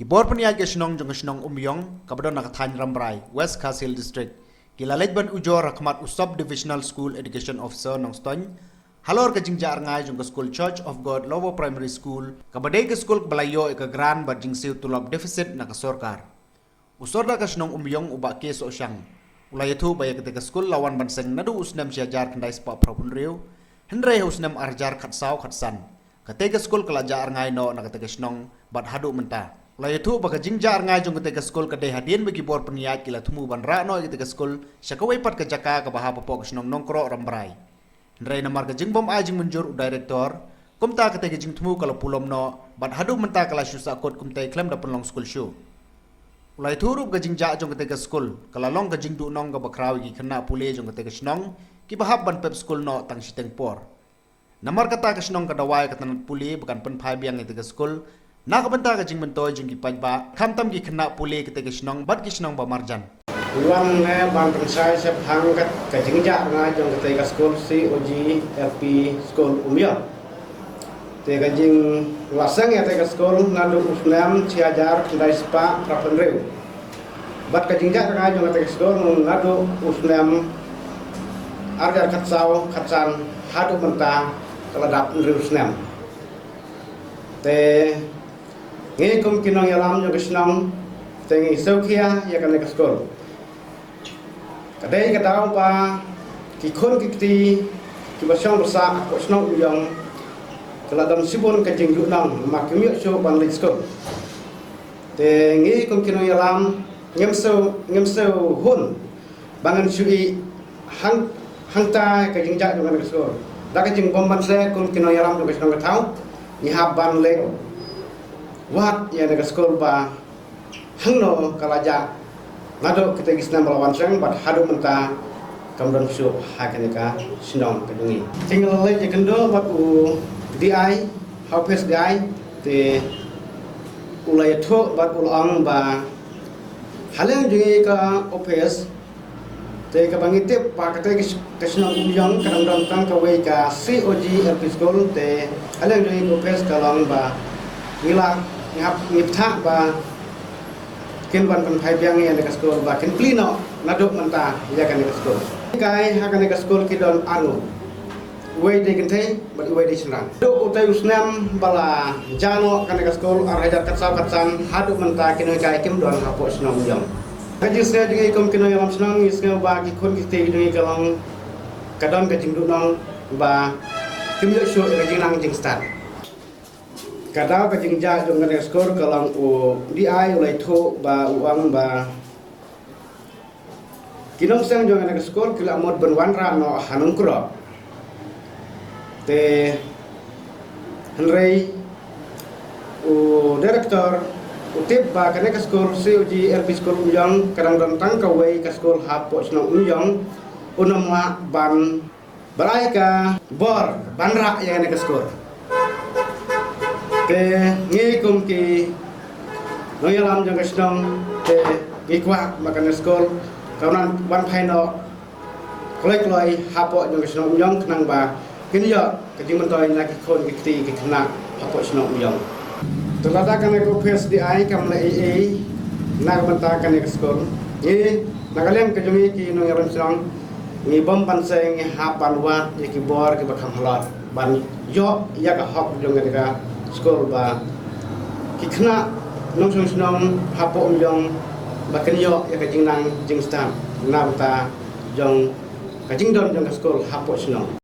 khubor peniai ke Shnong jong Shnong Umiong kabadon nakathan Rngai West Kasil District kilalet ban Ujor rakmat Usop Divisional School Education Officer nong Stony halor ke jingja Rngai jong Skul Church of God Lower Primary School kabadai ke skul belayo ke gran bat Sdseo tulab deficit nak sorkar usor da ke Shnong Umiong ubak ke so syang ulai itu baya ketika skul lawan banseng nadu usnam siajar kendai sepak propun riu hendrai usnam arjar khatsau khatsan ketika skul kelajar Rngai no nak ketika Shnong bat hadu mentah ulai itu baka jingja Rngai jong ketika skul kedai hadian bagi bor peniat kila tumu ban ra no ketika skul syakawai pat ke jaka ke baha popok Shnong nongkro Rngai hendrai namar ke jingbom ajing menjur director kumta ketika jing tumu kalau pulom no bat hadu mentah kala syusa kot kumtai klaim da penlong skul show ulai thurup ke jingja jong ketika skul kala long ke jing du nong ke bakraw gi kena pule jong ketika Shnong ki bahab ban pep skul no tang siteng por namar kata ke Shnong ke dawai ke tanat pule bukan pen phai biang ketika skul nak benta ke jing mentoy jing ki pajba khamtam gi kena pule ketika Shnong bat ki Shnong ba marjan uang ne ban pensai sep hangkat ke jingja ngai jong ketika skul COG Skul Umiong te ka jing lasang ya te ka skul nadu usnam siajar kendai spa prapen riu bat ka jingja ngai jong ketika skul nadu usnam arjar khatsau khatsan hadu mentah keladap riu usnam te ngi kum kinong yalam jong Shnong te ngi saukhia ya kan ka skul kadai ka daw pa ki khon ki ti ki basang bersa ko Shnong Umiong keladam sibun ke jing nang makmi show ban lik skul te ngi kum kinong yalam ngemso hun bangan sui hangta ke jingja jong ka skul da ka jing bomban se kum kinong yalam jong Shnong ka thau ni hab ban lek wat ya nega skul ba hangno kalaja ngado kita gisna melawan sang bat hadu menta kamron su hakaneka Shnong kadungi tinggal le je kendo bat u DI haupes DI te ulai tho bat ulang ba haleng jungi ka opes te ka bangite pa kate ke Shnong Umiong kadang dong tang ka wei ka COG Skul te haleng jungi opes kalong ba ngila ngap ngipta ba kin ban pan phai biang ya dekat skul ba kin plino naduk menta ya kan dekat skul kai ha kan dekat skul kidon anu wei de gentei ba wei de senang do utai usnam bala jano kan dekat skul ar hajar katsau katsan haduk menta kin kai kim don hapo Shnong Umiong haji se dingi kom kin yalam Shnong sngewbha ki khon ki te dingi kalong kadon ka jing du nong ba kim yo show ka jing nang jing start kadau ka jingja jong ngane skor kalang u DI ulai tho ba uang ba kinong sang jong ngane skor kila mod benwan ra no hanung kro te henrei u director utip ba kane skor COG Skul Umiong kadang dong tang ka wei ka skor hapo Shnong Umiong unama ban balai ka bor banra ya ngane skor te ngi kum ki noyalam jong Shnong te ngi kwa makan skol kaunan ban phai no kloi hapo jong Shnong Umiong knang ba kin yo ke jing mentoy na ki khon ki ti ki khna hapo Shnong Umiong tulada kan ko face di ai kam la e na banta kan ke skol ngi nagalem ke jong ki noyalam Shnong ngi bom ban se ngi hapan wa ki bor ki bakham halat ban yo ya ka hok jong ka skul ba kikna nong Shnong hapo Umiong ba kenyo ya ka jing nang jing stam na ta jong ka jing don jong skul hapo Shnong